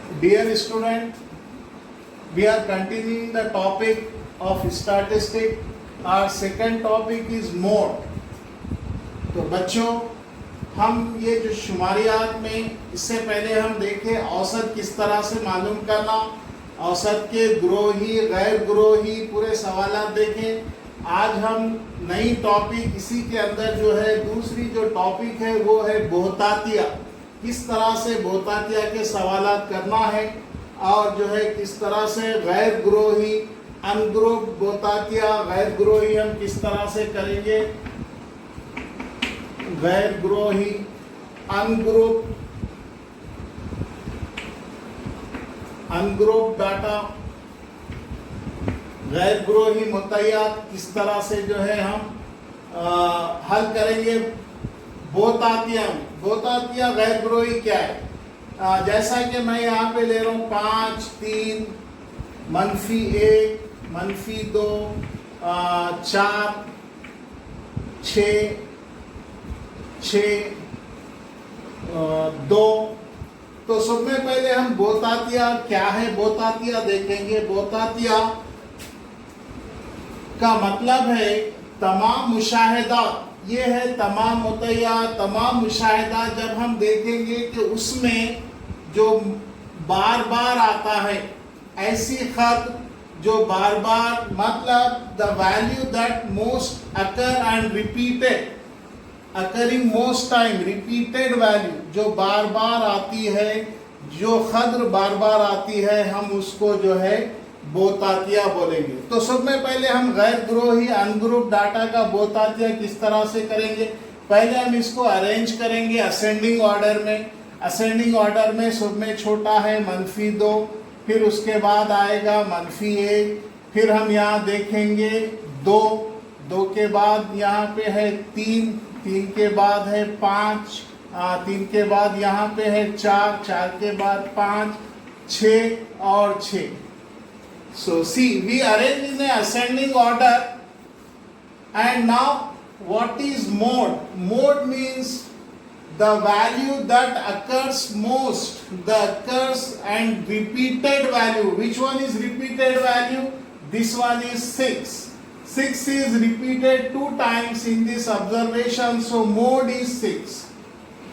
Dear student, we are continuing the topic of statistics. Our second topic is mode. तो बच्चों, हम ये जो शुमारियात में इससे पहले हम देखे औसत किस तरह से मालूम करना, औसत के ग्रोही गैर ग्रोही पूरे सवालात देखें। आज हम नई टॉपिक इसी के अंदर जो है दूसरी जो टॉपिक है वो है बहुतातिया। किस तरह से बहुतातिया के सवालात करना है और जो है किस तरह से गैर ग्रोही अनग्रुप बहुतातिया गैर ग्रोही हम किस तरह से करेंगे। गैर ग्रोही अनग्रुप डाटा गैर ग्रोही मुतय्यात किस तरह से जो है हम हल करेंगे। बहुतातिया गैर ग्रोही क्या है। जैसा कि मैं यहाँ पे ले रहा हूँ 5, 3, -1, -2, 4, 6, 2। तो सबसे पहले हम बहुतातिया क्या है बहुतातिया देखेंगे। बहुतातिया का मतलब है तमाम मुशाहिदा। ये है तमाम मुतय्या तमाम मुशाहिदा। जब हम देखेंगे कि उसमें जो बार बार आता है ऐसी खत जो बार बार मतलब the value that most occur and repeated occurring most time repeated value जो बार बार आती है, जो खद्र बार बार आती है, हम उसको जो है बहुतातिया बोलेंगे। तो सबसे पहले हम गैर ग्रोही अनग्रुप डाटा का बहुतातिया किस तरह से करेंगे। पहले हम इसको अरेंज करेंगे असेंडिंग ऑर्डर में। असेंडिंग ऑर्डर में सब में छोटा है -2, फिर उसके बाद आएगा -1, फिर हम यहाँ देखेंगे 2 के बाद यहाँ पे है 3 के बाद है 5, 3 के बाद यहाँ पे है 4 के बाद 5, 6 और 6। So see, we arrange in an ascending order. And now what is mode? Mode means the value that occurs most, the occurs and repeated value. Which one is repeated value? This one is 6. 6 is repeated 2 times in this observation, so mode is 6.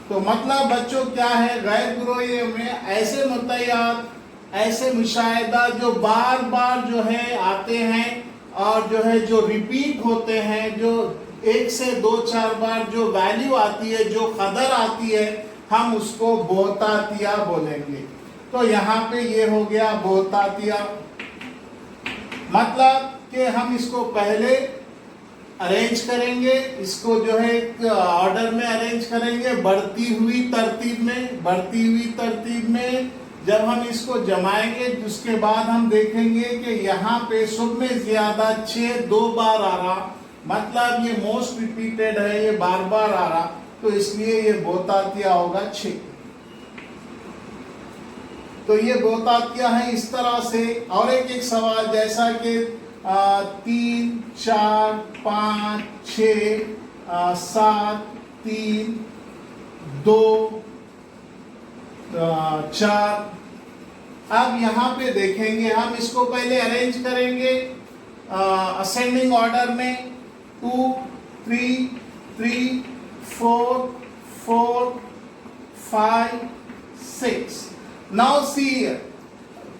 तो मतलब बच्चों क्या है, गैर ग्रोही में ऐसे मुतय्यात ऐसे मुशाहिदा जो बार बार जो है आते हैं और जो है जो रिपीट होते हैं, जो 1 से 2-4 बार जो वैल्यू आती है, जो कदर आती है, हम उसको बहुतातिया बोलेंगे। तो यहाँ पे ये हो गया बहुतातिया। मतलब कि हम इसको पहले अरेंज करेंगे, इसको जो है एक ऑर्डर में अरेंज करेंगे बढ़ती हुई तरतीब में। जब हम इसको जमाएंगे उसके बाद हम देखेंगे कि यहाँ पे सब में ज्यादा 6 2 बार आ रहा, मतलब ये मोस्ट रिपीटेड है, ये बार बार आ रहा, तो इसलिए ये बहुतातिया होगा 6। तो ये बहुतातिया है इस तरह से। और एक सवाल जैसा कि 3, 4, 5, 6, 7, 3, 2, 4। अब यहाँ पे देखेंगे हम इसको पहले अरेंज करेंगे असेंडिंग ऑर्डर में 2, 3, 3, 4, 4, 5, 6। Now see here,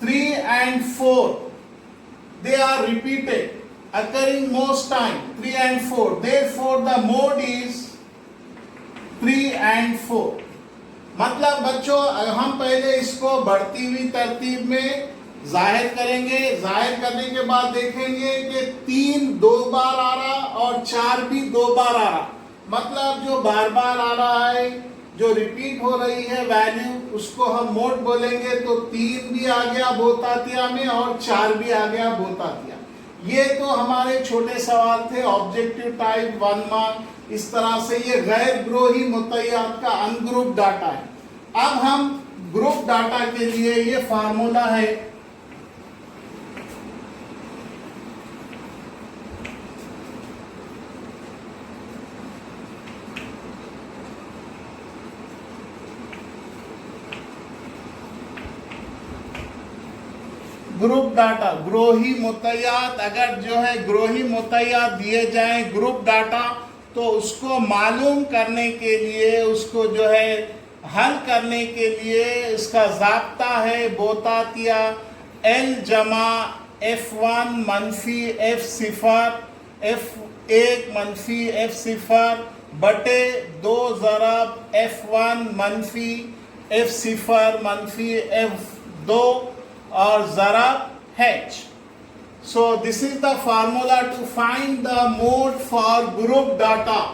3 and 4 they are repeated occurring most time, 3 and 4, therefore the mode is 3 and 4। मतलब बच्चों हम पहले इसको बढ़ती हुई तरतीब में जाहिर करेंगे। जाहिर करने के बाद देखेंगे कि 3 2 बार आ रहा और 4 भी 2 बार आ रहा, मतलब जो बार बार आ रहा है, जो रिपीट हो रही है वैल्यू, उसको हम मोड बोलेंगे। तो 3 भी आ गया बहुतातिया में और 4 भी आ गया बहुतातिया। ये तो हमारे छोटे सवाल थे ऑब्जेक्टिव टाइप 1 मार्क। इस तरह से ये गैर ग्रोही मुतय्यात का अनग्रुप डाटा है। अब हम ग्रुप डाटा के लिए ये फार्मूला है। ग्रुप डाटा, ग्रोही मुतय्यात, अगर जो है ग्रोही मुतय्यात दिए जाए ग्रुप डाटा, तो उसको मालूम करने के लिए, उसको जो है हल करने के लिए इसका ज़ाब्ता है बोतातिया L जमा F1 मनफी F0 F1 मनफी F0 बटे 2 ज़रब F1 मनफी F0 मनफी F2 और ज़रब H. So this is the formula to find the mode for group data.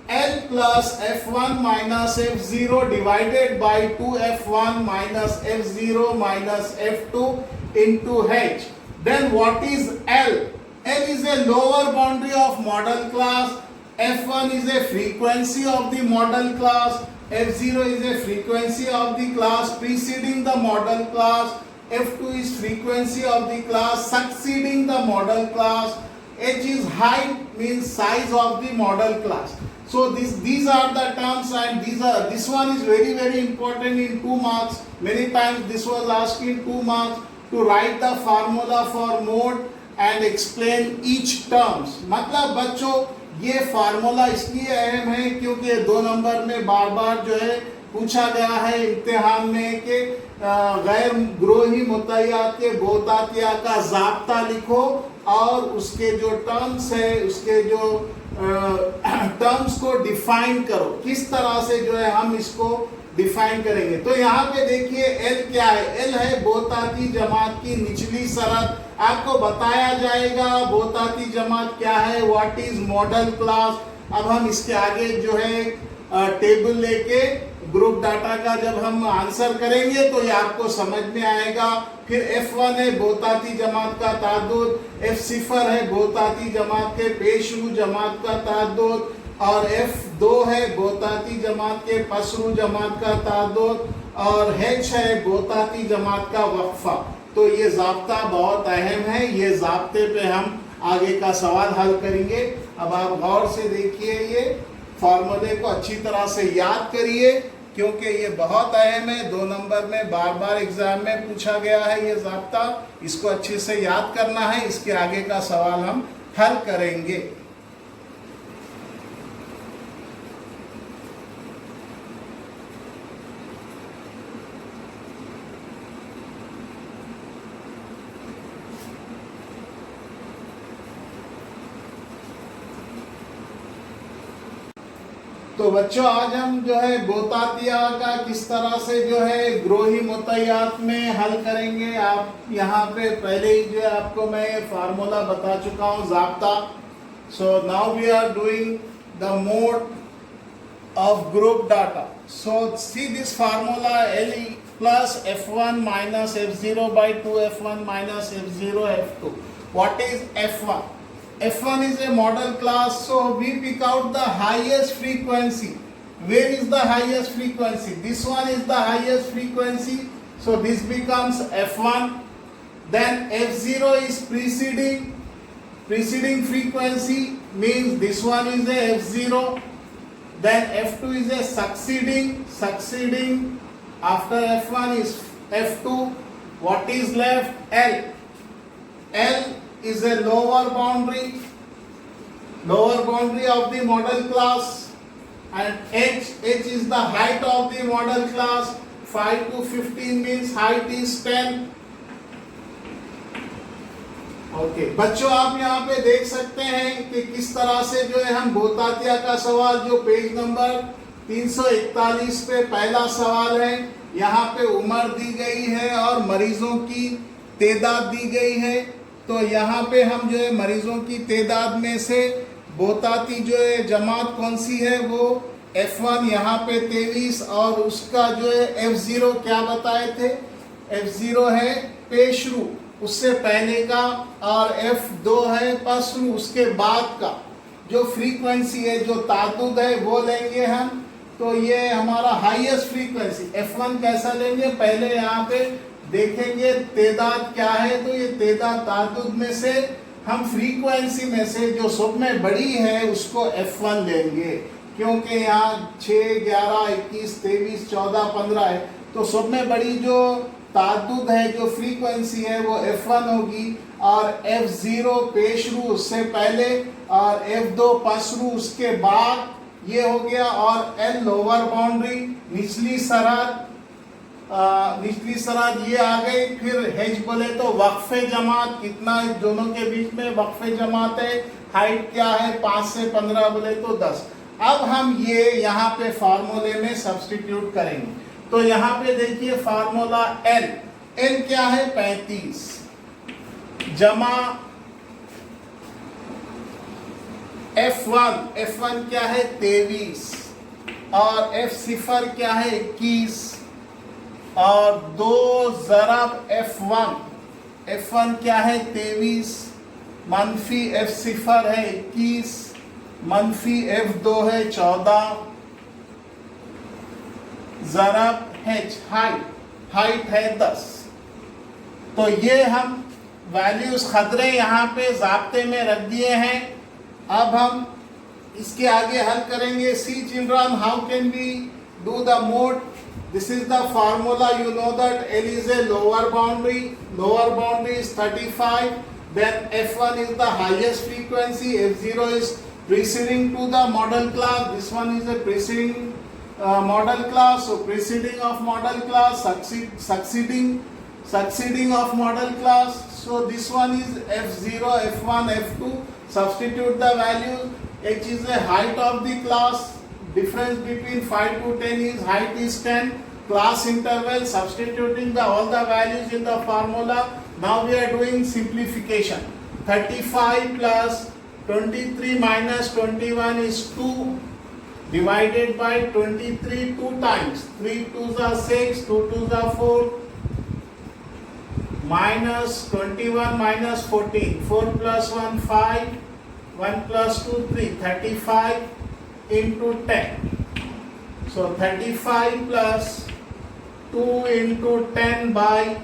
L plus F1 minus F0 divided by 2F1 minus F0 minus F2 into H. Then what is L? L is a lower boundary of model class. F1 is a frequency of the model class. F0 is a frequency of the class preceding the model class. F2 is frequency of the class succeeding the model class. H is height, means size of the model class. So these are the terms, and this one is very important in 2 marks. Many times this was asked in 2 marks to write the formula for mode and explain each terms. मतलब बच्चों ये formula इसलिए अहम है क्योंकि 2 number में बार जो है पूछा गया है इम्तिहान में कि गैर ग्रोही मुतय्यात के बोतातिया का ज़ाब्ता लिखो और उसके जो टर्म्स है, उसके जो टर्म्स को डिफाइन करो, किस तरह से जो है हम इसको डिफाइन करेंगे। तो यहाँ पे देखिए L क्या है? L है बोताती जमात की निचली सरहद। आपको बताया जाएगा बोताती जमात क्या है, व्हाट इज मॉडल क्लास। अब हम इसके आगे जो है टेबल लेके ग्रुप डाटा का जब हम आंसर करेंगे तो ये आपको समझ में आएगा। फिर F1 है बोताती जमात का ताद्दुद, F0 है बोताती जमात के पेशरू जमात का ताद्दुद, और F2 है बोताती जमात के पसरू जमात का ताद्दुद, और H है बोताती जमात का वक्फा। तो ये ज़ाब्ता बहुत अहम है, ये ज़ाब्ते पे हम आगे का सवाल हल करेंगे। अब आप गौर से देखिए, ये फॉर्मूले को अच्छी तरह से याद करिए क्योंकि ये बहुत अहम है। 2 नंबर में बार एग्जाम में पूछा गया है ये ज़ाब्ता, इसको अच्छे से याद करना है। इसके आगे का सवाल हम हल करेंगे। तो बच्चों आज हम जो है बोतातिया का किस तरह से जो है ग्रोही मुतय्यात में हल करेंगे। आप यहाँ पे पहले ही जो है आपको मैं फार्मूला बता चुका हूँ ज़ाब्ता। So now we are doing the mode of group data. So see this formula L plus F1 minus F0 by 2F1 minus F0 F2. What is F1? F1 is a model class, so we pick out the highest frequency. Where is the highest frequency? This one is the highest frequency, so this becomes F1. Then F0 is preceding frequency, means this one is a F0. Then F2 is a succeeding. After F1 is F2. What is left? L. L is a lower boundary of the model class, and H is the height of the model class. 5 to 15 means height is 10. Okay बच्चों, आप यहाँ पे देख सकते हैं कि किस तरह से जो है हम बोतातिया का सवाल जो पेज नंबर 341 पे पहला सवाल है, यहाँ पे उम्र दी गई है और मरीजों की तादाद दी गई है। तो यहाँ पे हम जो है मरीजों की तादाद में से बोताती जो है जमात कौन सी है, वो F1 यहाँ पे 23, और उसका जो है F0 क्या बताए थे, F0 है पेशरू उससे पहले का, और F2 है पसरू उसके बाद का। जो फ्रीक्वेंसी है, जो ताद्दुद है वो लेंगे हम। तो ये हमारा हाईएस्ट फ्रीक्वेंसी F1 कैसा लेंगे, पहले यहाँ पे देखेंगे तादाद क्या है। तो ये तादाद ताद्दुद में से हम फ्रीक्वेंसी में से जो सब में बड़ी है उसको F1 लेंगे, क्योंकि यहाँ 6, 11, 21, 23, 14, 15 है। तो सब में बड़ी जो ताद्दुद है, जो फ्रीक्वेंसी है वो F1 होगी, और F0 पेशरू उससे पहले और F2 पसरू उसके बाद, ये हो गया। और L लोअर बाउंड्री, निचली सरहद ये आ गई। फिर H बोले तो वक्फे जमात, कितना इस दोनों के बीच में वक्फे जमात है, हाइट क्या है 5 से 15 बोले तो 10। अब हम ये यहाँ पे फार्मूले में सब्स्टिट्यूट करेंगे। तो यहाँ पे देखिए फार्मूला L क्या है 35 जमा F1 क्या है 23 और F0 क्या है 21 और 2 ज़रब F1 क्या है 23 मनफी F0 है 21 मनफी F2 है 14 ज़रब H हाइट है 10। तो ये हम वैल्यूज खतरे यहाँ पे ज़ाब्ते में रख दिए हैं। अब हम इसके आगे हल करेंगे। See children, how can we do the mode? This is the formula. You know that L is a lower boundary. Lower boundary is 35. Then F1 is the highest frequency. F0 is preceding to the model class. This one is a preceding model class. So preceding of model class, succeeding of model class. So this one is F0, F1, F2. Substitute the values. H is the height of the class. Difference between 5 to 10 is height is 10. Class interval, substituting all the values in the formula. Now we are doing simplification. 35 plus 23 minus 21 is 2 divided by 23 2 times. 3 2s are 6, 2 2s are 4 minus 21 minus 14. 4 plus 1 5, 1 plus 2 3. 35 into 10. So 35 plus 2 into 10 by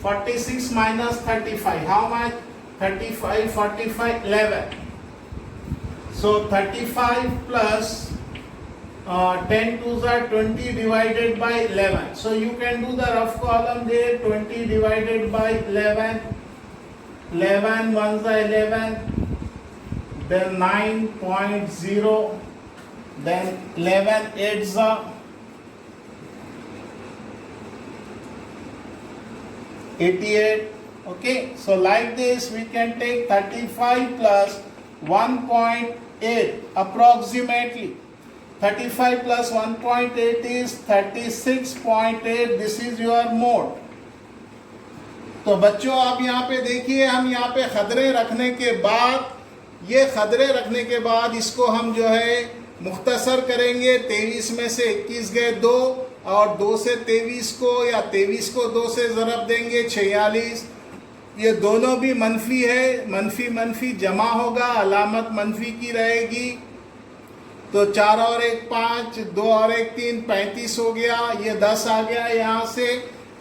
46 minus 35. How much? 35, 45, 11. So 35 plus 10 2s are 20 divided by 11. So you can do the rough column there. 20 divided by 11. 11 1s are 11. Then 9.0. Then 11 8s are 88. Okay, so like this we can take 35 plus 1.8 approximately. 35 plus 1.8 is 36.8. This is your mode. तो बच्चों आप यहाँ पे देखिए, हम यहाँ पे खदरे रखने के बाद इसको हम जो है मुख्तसर करेंगे। 23 में से 21 गए 2 और 2 से 23 को या 23 को 2 से ज़रब देंगे 46। ये दोनों भी मनफी है, मनफी जमा होगा, अलामत मनफी की रहेगी। तो 4 और 1 5, 2 और 1 3, 35 हो गया। ये 10 आ गया यहाँ से।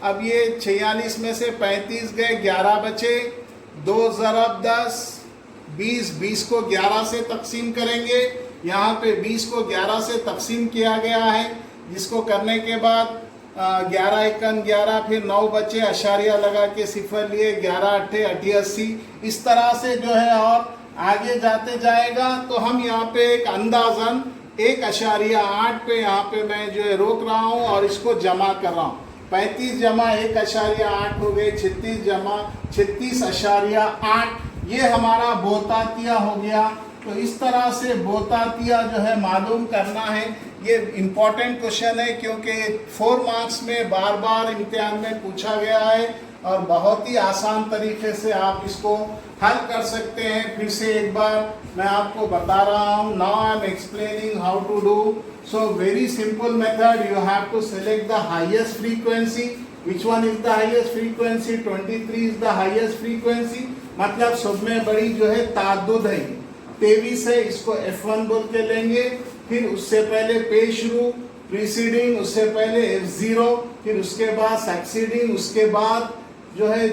अब ये 46 में से 35 गए, 11 बचे। 2 ज़रब 10 20 को 11 से तकसीम करेंगे। यहाँ पे 20 को 11 से तकसीम किया गया है, जिसको करने के बाद 11 एकन 11, फिर 9 बचे, अशारिया लगा के सिफर लिए, 11 8 88। इस तरह से जो है और आगे जाते जाएगा। तो हम यहाँ पे एक अंदाज़न 1.8 पे यहाँ पे मैं जो है रोक रहा हूँ और इसको जमा कर रहा हूँ। 35 जमा 1.8 हो गए, 36 जमा 36.8। ये हमारा बोतातिया हो गया। तो इस तरह से बोतातिया जो है मालूम करना है। ये इम्पॉर्टेंट क्वेश्चन है क्योंकि 4 मार्क्स में बार बार इम्तिहान में पूछा गया है और बहुत ही आसान तरीके से आप इसको हल कर सकते हैं। फिर से एक बार मैं आपको बता रहा हूँ। Now I am explaining how to do. So very simple method, you have to select the highest frequency. Which one is the highest frequency? 23 is the highest frequency. मतलब सब में बड़ी जो है ताद्दुद है, 23 है, इसको F1 बोल के लेंगे। फिर उससे पहले पेशरू प्रीसीडिंग, उससे पहले F0, फिर उसके बाद सक्सीडिंग, उसके बाद जो है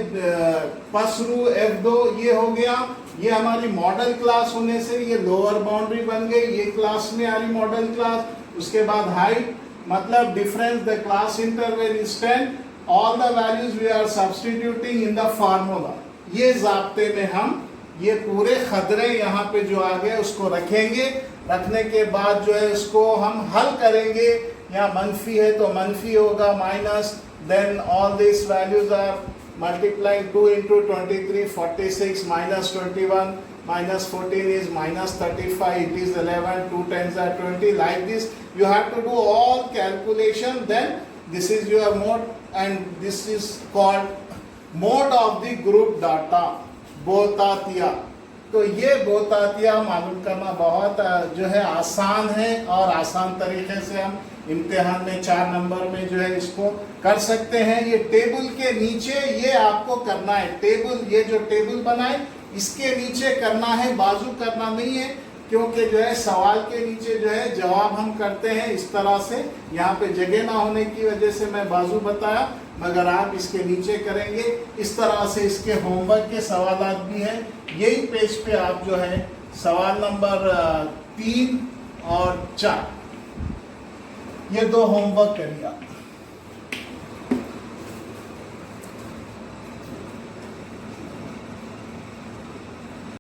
पसरू F2। ये हो गया। ये हमारी मॉडल क्लास होने से ये लोअर बाउंड्री बन गई, ये क्लास में आ रही मॉडल क्लास। उसके बाद हाइट, मतलब difference the class interval is 10। all the values we are substituting in the formula. ये ज़ाब्ते में हम ये पूरे खदरे यहाँ पे जो आ गए उसको रखेंगे, रखने के बाद जो है उसको हम हल करेंगे। यहाँ मनफी है तो मनफी होगा minus, then all this values are multiplying 2 into 23 46 minus 21 minus 14 is minus 35, it is 11, 2 10s are 20, like this you have to do all calculation. Then this is your mode and this is called mode of the group data, बोतातिया। तो ये बोतातिया मालूम करना बहुत जो है आसान है और आसान तरीके से हम इम्तिहान में 4 नंबर में जो है इसको कर सकते हैं। ये टेबल के नीचे ये आपको करना है, टेबल ये जो टेबल बनाए इसके नीचे करना है, बाजू करना नहीं है, क्योंकि जो है सवाल के नीचे जो है जवाब हम करते हैं इस तरह से। यहाँ पे जगह ना होने की वजह से मैं बाजू बताया, मगर आप इसके नीचे करेंगे इस तरह से। इसके होमवर्क के सवाल भी हैं, यही पेज पे आप जो है सवाल नंबर 3 और 4 ये 2 होमवर्क करिए आप।